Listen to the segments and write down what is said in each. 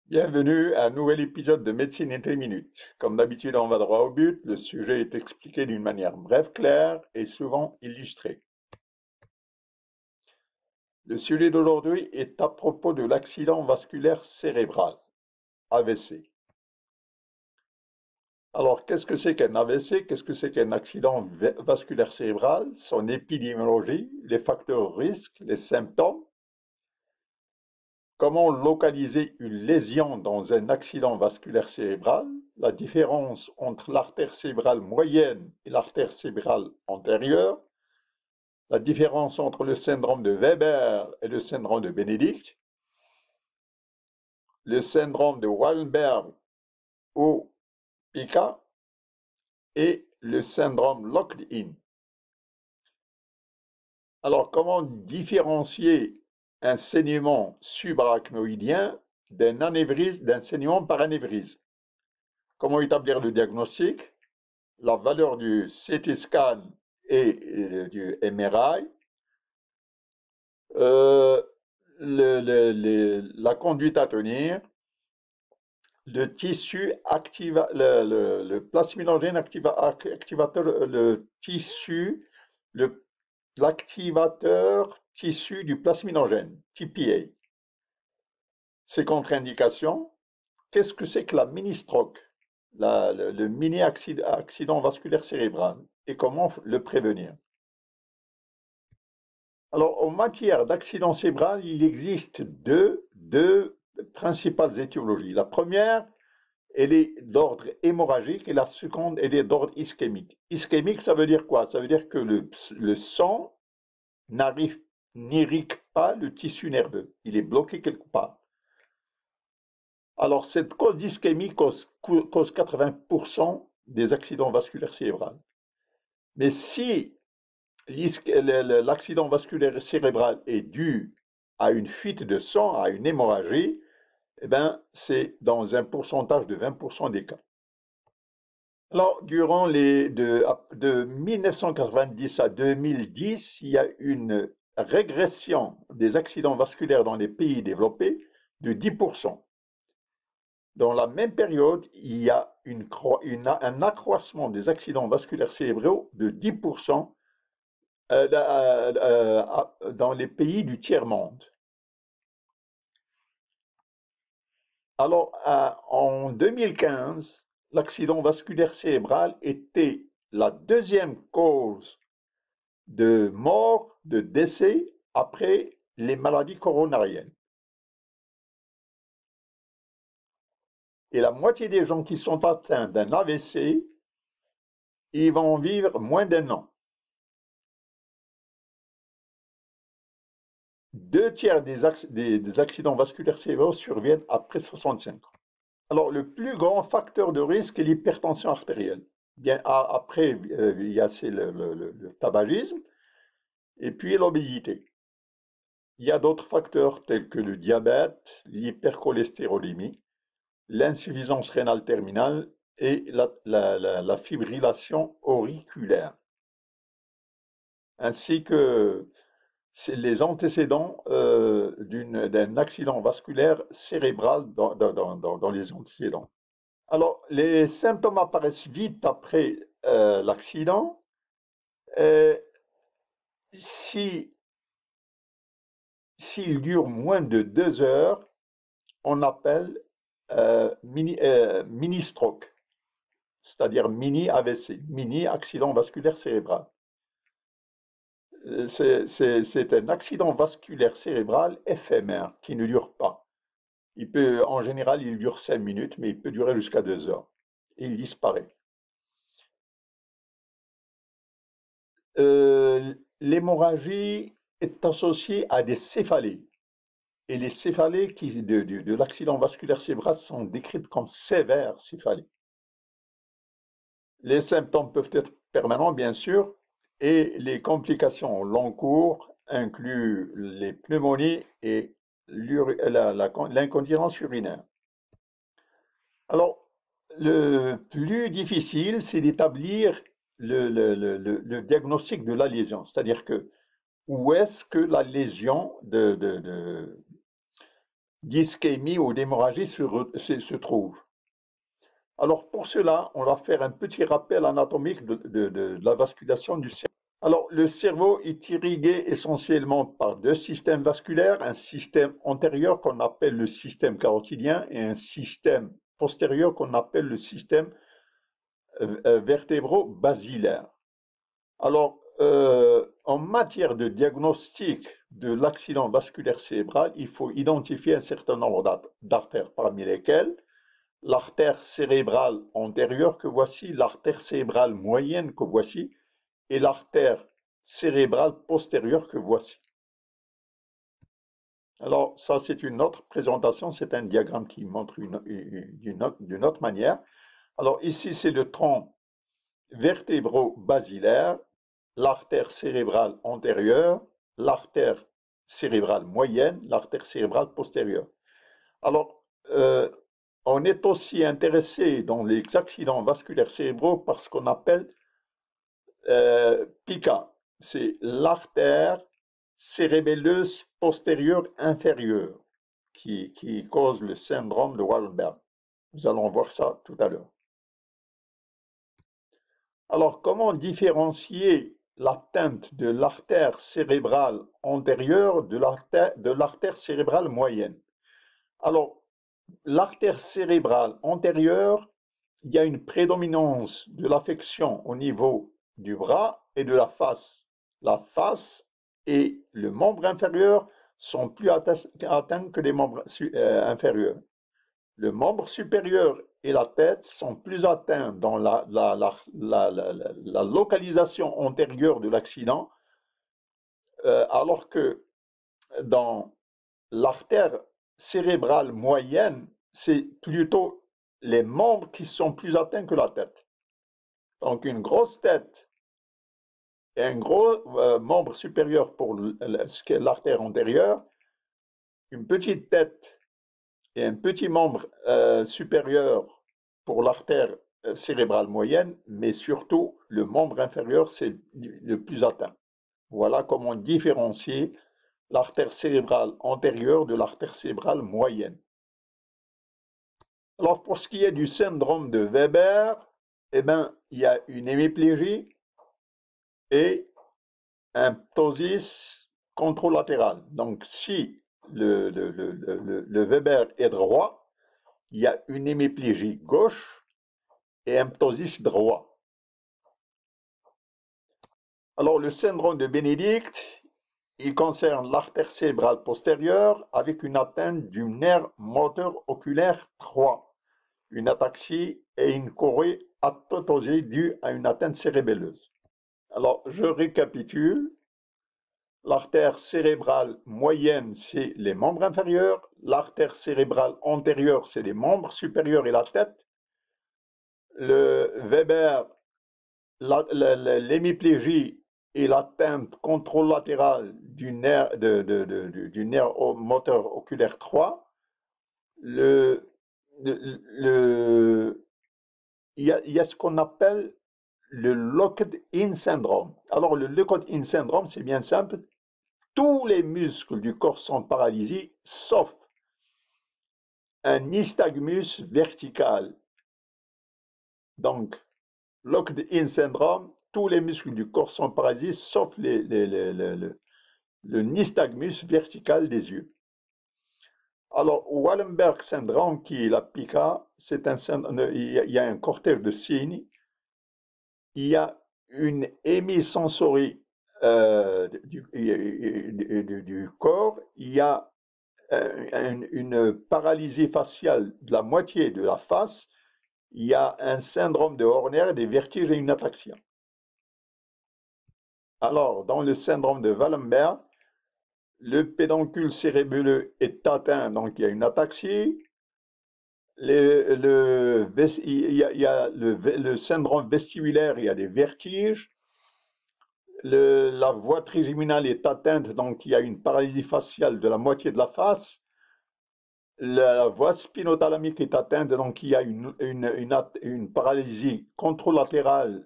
Bienvenue à un nouvel épisode de Médecine Inté Minute. Comme d'habitude, on va droit au but. Le sujet est expliqué d'une manière brève, claire et souvent illustrée. Le sujet d'aujourd'hui est à propos de l'accident vasculaire cérébral, AVC. Alors, qu'est-ce que c'est qu'un AVC? Qu'est-ce que c'est qu'un accident vasculaire cérébral? Son épidémiologie, les facteurs risques, les symptômes. Comment localiser une lésion dans un accident vasculaire cérébral? La différence entre l'artère cérébrale moyenne et l'artère cérébrale antérieure. La différence entre le syndrome de Weber et le syndrome de Bénédicte. Le syndrome de Wallenberg ou Pica et le syndrome locked-in. Alors, comment différencier un saignement subarachnoïdien d'un anévrisme, d'un saignement par anévrisme? Comment établir le diagnostic? La valeur du CT scan et du MRI, euh, la conduite à tenir, le tissu le plasminogène activateur, le tissu, l'activateur tissu du plasminogène, TPA. Ses contre-indications, qu'est-ce que c'est que la mini-stroke, le mini-accident vasculaire cérébral, et comment le prévenir? Alors, en matière d'accident cérébral, il existe deux principales étiologies. La première, elle est d'ordre hémorragique et la seconde, elle est d'ordre ischémique. Ischémique, ça veut dire quoi? Ça veut dire que le sang n'irrigue pas le tissu nerveux. Il est bloqué quelque part. Alors, cette cause d'ischémie cause 80% des accidents vasculaires cérébraux. Mais si l'accident vasculaire cérébral est dû à une fuite de sang, à une hémorragie, eh ben, c'est dans un pourcentage de 20% des cas. Alors, de 1990 à 2010, il y a une régression des accidents vasculaires dans les pays développés de 10%. Dans la même période, il y a un accroissement des accidents vasculaires cérébraux de 10% dans les pays du tiers-monde. Alors, en 2015, l'accident vasculaire cérébral était la deuxième cause de mort, de décès après les maladies coronariennes. Et la moitié des gens qui sont atteints d'un AVC, ils vont vivre moins d'un an. 2 tiers des accidents vasculaires cérébraux surviennent après 65 ans. Alors, le plus grand facteur de risque est l'hypertension artérielle. Bien, après, il y a le tabagisme et puis l'obésité. Il y a d'autres facteurs tels que le diabète, l'hypercholestérolémie, l'insuffisance rénale terminale et la fibrillation auriculaire, ainsi que les antécédents d'un accident vasculaire cérébral dans les antécédents. Alors, les symptômes apparaissent vite après l'accident. Euh, si, S'il dure moins de 2 heures, on appelle mini-stroke, c'est-à-dire mini-AVC, mini-accident vasculaire cérébral. C'est un accident vasculaire cérébral éphémère qui ne dure pas. En général, il dure 5 minutes, mais il peut durer jusqu'à 2 heures. Et il disparaît. L'hémorragie est associée à des céphalées. Et les céphalées de l'accident vasculaire cérébral sont décrites comme sévères céphalées. Les symptômes peuvent être permanents, bien sûr, et les complications au long cours incluent les pneumonies et l'incontinence urinaire. Alors, le plus difficile, c'est d'établir le diagnostic de la lésion, c'est-à-dire que où est-ce que la lésion d'ischémie ou d'hémorragie se trouve. Alors pour cela, on va faire un petit rappel anatomique de la vasculation du cerveau. Alors le cerveau est irrigué essentiellement par deux systèmes vasculaires, un système antérieur qu'on appelle le système carotidien et un système postérieur qu'on appelle le système vertébro-basilaire. Alors, en matière de diagnostic de l'accident vasculaire cérébral, il faut identifier un certain nombre d'artères, parmi lesquelles l'artère cérébrale antérieure que voici, l'artère cérébrale moyenne que voici, et l'artère cérébrale postérieure que voici. Alors, ça, c'est une autre présentation, c'est un diagramme qui montre d'une autre manière. Alors, ici, c'est le tronc vertébro-basilaire, l'artère cérébrale antérieure, l'artère cérébrale moyenne, l'artère cérébrale postérieure. Alors, on est aussi intéressé dans les accidents vasculaires cérébraux par ce qu'on appelle PICA. C'est l'artère cérébelleuse postérieure inférieure qui cause le syndrome de Wallenberg. Nous allons voir ça tout à l'heure. Alors, comment différencier l'atteinte de l'artère cérébrale antérieure de l'artère cérébrale moyenne? Alors, l'artère cérébrale antérieure, il y a une prédominance de l'affection au niveau du bras et de la face. La face et le membre inférieur sont plus atteints que les membres inférieurs. Le membre supérieur et la tête sont plus atteints dans la localisation antérieure de l'accident, alors que dans l'artère cérébrale moyenne, c'est plutôt les membres qui sont plus atteints que la tête. Donc une grosse tête et un gros membre supérieur pour ce qu'est l'artère antérieure, une petite tête et un petit membre supérieur pour l'artère cérébrale moyenne, mais surtout le membre inférieur, c'est le plus atteint. Voilà comment différencier l'artère cérébrale antérieure de l'artère cérébrale moyenne. Alors pour ce qui est du syndrome de Weber, eh ben, il y a une hémiplégie et un ptosis contralatéral. Donc si le Weber est droit, il y a une hémiplégie gauche et un ptosis droit. Alors le syndrome de Bénédicte, il concerne l'artère cérébrale postérieure avec une atteinte du nerf moteur oculaire 3, une ataxie et une chorée atotosée due à une atteinte cérébelleuse. Alors je récapitule. L'artère cérébrale moyenne, c'est les membres inférieurs. L'artère cérébrale antérieure, c'est les membres supérieurs et la tête. Le Weber, l'hémiplégie et l'atteinte contralatérale du nerf, moteur oculaire 3. Il y a ce qu'on appelle le locked-in syndrome. Alors le locked-in syndrome, c'est bien simple. Tous les muscles du corps sont paralysés, sauf un nystagmus vertical. Donc, locked-in syndrome, tous les muscles du corps sont paralysés, sauf le nystagmus vertical des yeux. Alors, Wallenberg syndrome, qui est la PICA, il y a un cortège de signes. Il y a une hémisensorie du corps, il y a une paralysie faciale de la moitié de la face, il y a un syndrome de Horner, des vertiges et une ataxie. Alors, dans le syndrome de Wallenberg, le pédoncule cérébelleux est atteint, donc il y a une ataxie. Il y a le syndrome vestibulaire, il y a des vertiges. La voie trigeminale est atteinte, donc il y a une paralysie faciale de la moitié de la face. La voie spinothalamique est atteinte, donc il y a une paralysie contralatérale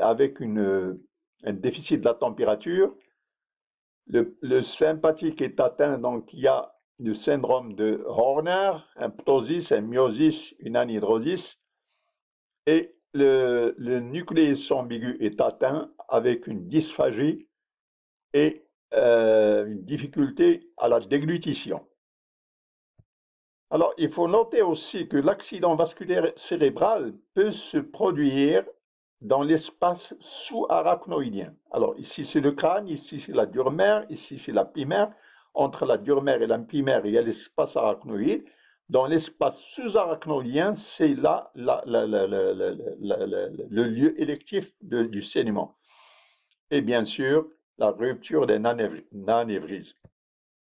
avec un déficit de la température. Le sympathique est atteint, donc il y a du syndrome de Horner, un ptosis, un myosis, une anhydrosis, et le nucléus ambigu est atteint avec une dysphagie et une difficulté à la déglutition. Alors, il faut noter aussi que l'accident vasculaire cérébral peut se produire dans l'espace sous-arachnoïdien. Alors, ici, c'est le crâne, ici, c'est la dure mère, ici, c'est la pimère. Entre la dure mère et la pimère, il y a l'espace arachnoïde. Dans l'espace sous-arachnoïdien, c'est là le lieu électif du saignement. Et bien sûr, la rupture d'un anévrisme.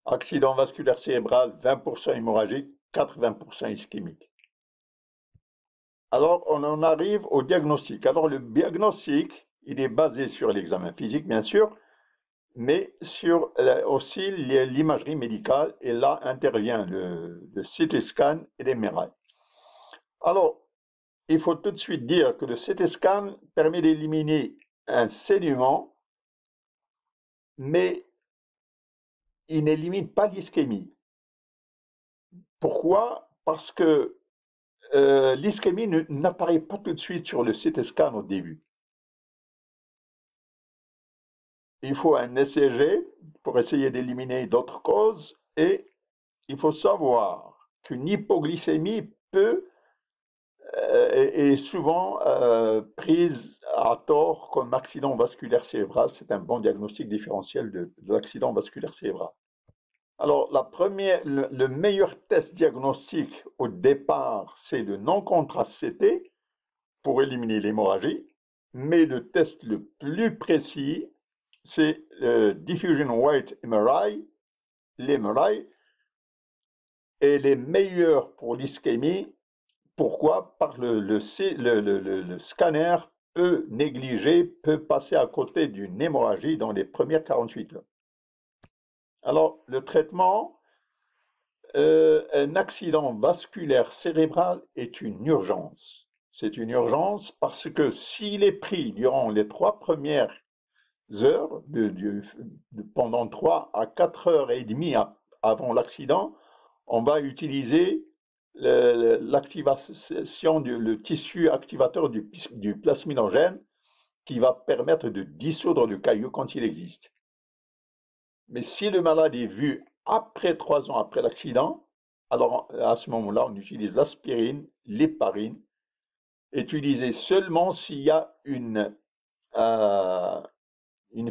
Accident vasculaire cérébral, 20% hémorragique, 80% ischémique. Alors, on en arrive au diagnostic. Alors, le diagnostic, il est basé sur l'examen physique, bien sûr, mais sur aussi l'imagerie médicale, et là intervient le CT scan et les MRI. Alors, il faut tout de suite dire que le CT scan permet d'éliminer un saignement, mais il n'élimine pas l'ischémie. Pourquoi? Parce que l'ischémie n'apparaît pas tout de suite sur le CT scan au début. Il faut un ECG pour essayer d'éliminer d'autres causes et il faut savoir qu'une hypoglycémie est souvent prise à tort comme accident vasculaire cérébral. C'est un bon diagnostic différentiel de l'accident vasculaire cérébral. Alors, le meilleur test diagnostique au départ, c'est le non-contraste CT pour éliminer l'hémorragie, mais le test le plus précis, c'est le Diffusion Weight MRI, l'MRI, et les meilleurs pour l'ischémie. Pourquoi? Parce que le scanner peut négliger, peut passer à côté d'une hémorragie dans les premières 48 heures. Alors, le traitement, un accident vasculaire cérébral est une urgence. C'est une urgence parce que s'il est pris durant les 3 premières heures, pendant 3 à 4 heures et demie avant l'accident, on va utiliser l'activation le tissu activateur du plasminogène qui va permettre de dissoudre le caillou quand il existe. Mais si le malade est vu après 3 ans après l'accident, alors à ce moment-là, on utilise l'aspirine, l'héparine, utilisée seulement s'il y a une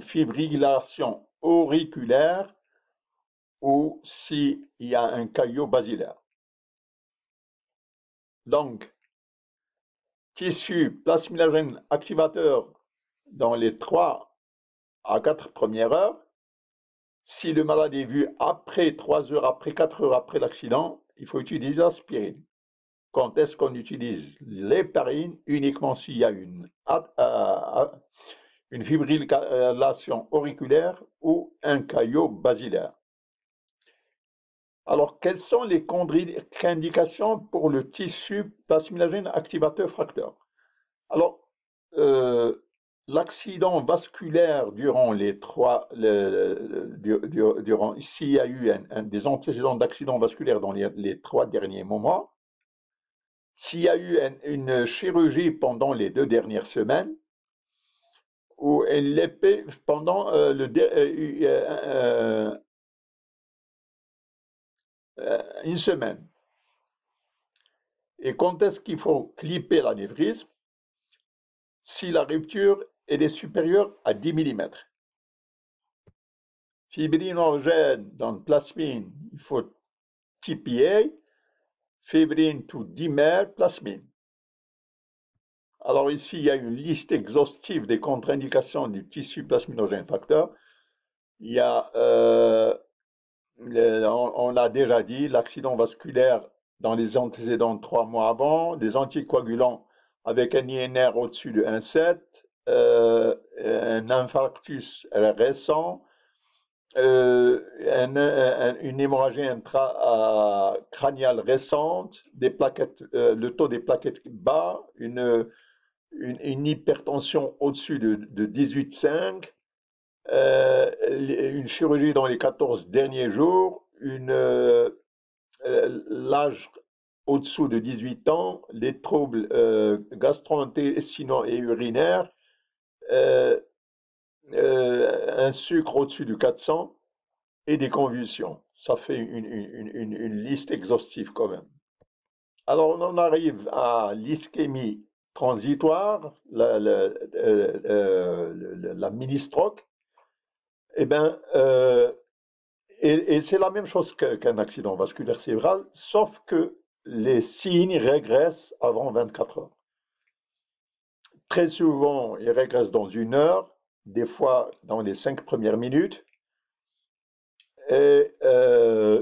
fibrillation auriculaire ou s'il y a un caillot basilaire. Donc, tissu plasminogène activateur dans les 3 à 4 premières heures. Si le malade est vu après 3 heures, après 4 heures après l'accident, il faut utiliser l'aspirine. Quand est-ce qu'on utilise l'héparine? Uniquement s'il y a une fibrillation auriculaire ou un caillot basilaire. Alors, quelles sont les contre-indications pour le tissu plasminogène activateur facteur? Alors, l'accident vasculaire durant s'il y a eu des antécédents d'accident vasculaire dans les 3 derniers mois, s'il y a eu une chirurgie pendant les 2 dernières semaines, ou une lépée pendant une semaine. Et quand est-ce qu'il faut clipper l'anévrisme? Si la rupture est supérieure à 10 mm. Fibrinogène dans plasmine, il faut TPA, fibrine to dimère, plasmine. Alors ici, il y a une liste exhaustive des contre-indications du tissu plasminogène facteur. Il y a, on l'a déjà dit, l'accident vasculaire dans les antécédents de 3 mois avant, des anticoagulants avec un INR au-dessus de 1,7, un infarctus récent, une hémorragie intracrâniale récente, le taux des plaquettes bas, une hypertension au-dessus de 18,5, une chirurgie dans les 14 derniers jours, l'âge au-dessous de 18 ans, les troubles gastro-intestinaux et urinaires, euh, un sucre au-dessus de 400 et des convulsions. Ça fait une liste exhaustive quand même. Alors on en arrive à l'ischémie transitoire, la mini-stroke. Eh ben, et c'est la même chose qu'un accident vasculaire cérébral, sauf que les signes régressent avant 24 heures. Très souvent, ils régressent dans 1 heure, des fois dans les 5 premières minutes, et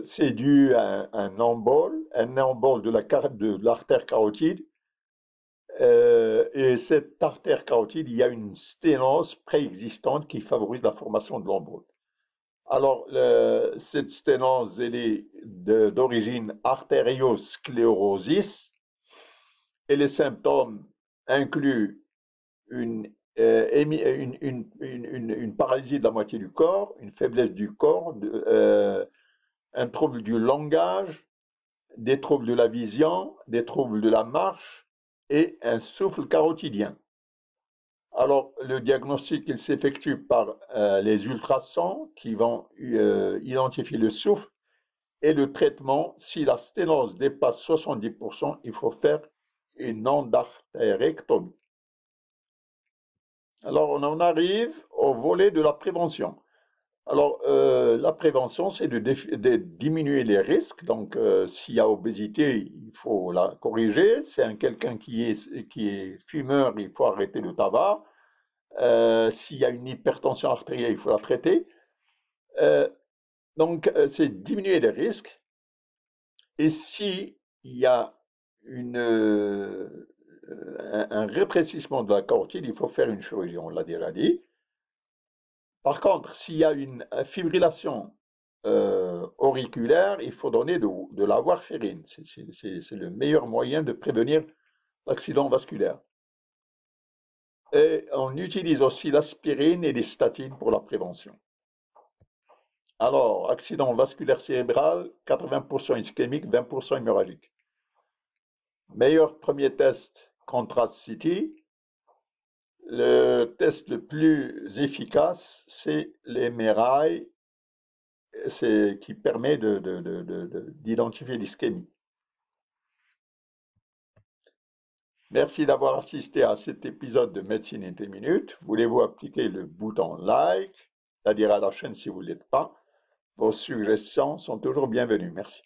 c'est dû à un embole de l'artère carotide. Et cette artère carotide, il y a une sténose préexistante qui favorise la formation de l'embole. Alors, cette sténose, elle est d'origine artériosclérosis et les symptômes incluent une paralysie de la moitié du corps, une faiblesse du corps, un trouble du langage, des troubles de la vision, des troubles de la marche et un souffle carotidien. Alors, le diagnostic, il s'effectue par les ultrasons qui vont identifier le souffle et le traitement. Si la sténose dépasse 70%, il faut faire une endartérectomie. Alors, on en arrive au volet de la prévention. Alors, la prévention, c'est de diminuer les risques. Donc, s'il y a obésité, il faut la corriger. C'est quelqu'un qui est fumeur, il faut arrêter le tabac. S'il y a une hypertension artérielle, il faut la traiter. Donc, c'est diminuer les risques. Et s'il y a un rétrécissement de la carotide, il faut faire une chirurgie, on l'a déjà dit. Par contre, s'il y a une fibrillation auriculaire, il faut donner de la warfarine. C'est le meilleur moyen de prévenir l'accident vasculaire. Et on utilise aussi l'aspirine et les statines pour la prévention. Alors, accident vasculaire cérébral, 80% ischémique, 20% hémorragique. Meilleur premier test, Contrast CT. Le test le plus efficace, c'est l'MRI, qui permet d'identifier l'ischémie. Merci d'avoir assisté à cet épisode de Médecine in 10 minutes. Voulez-vous appliquer le bouton like, c'est-à-dire à la chaîne si vous ne l'êtes pas? Vos suggestions sont toujours bienvenues. Merci.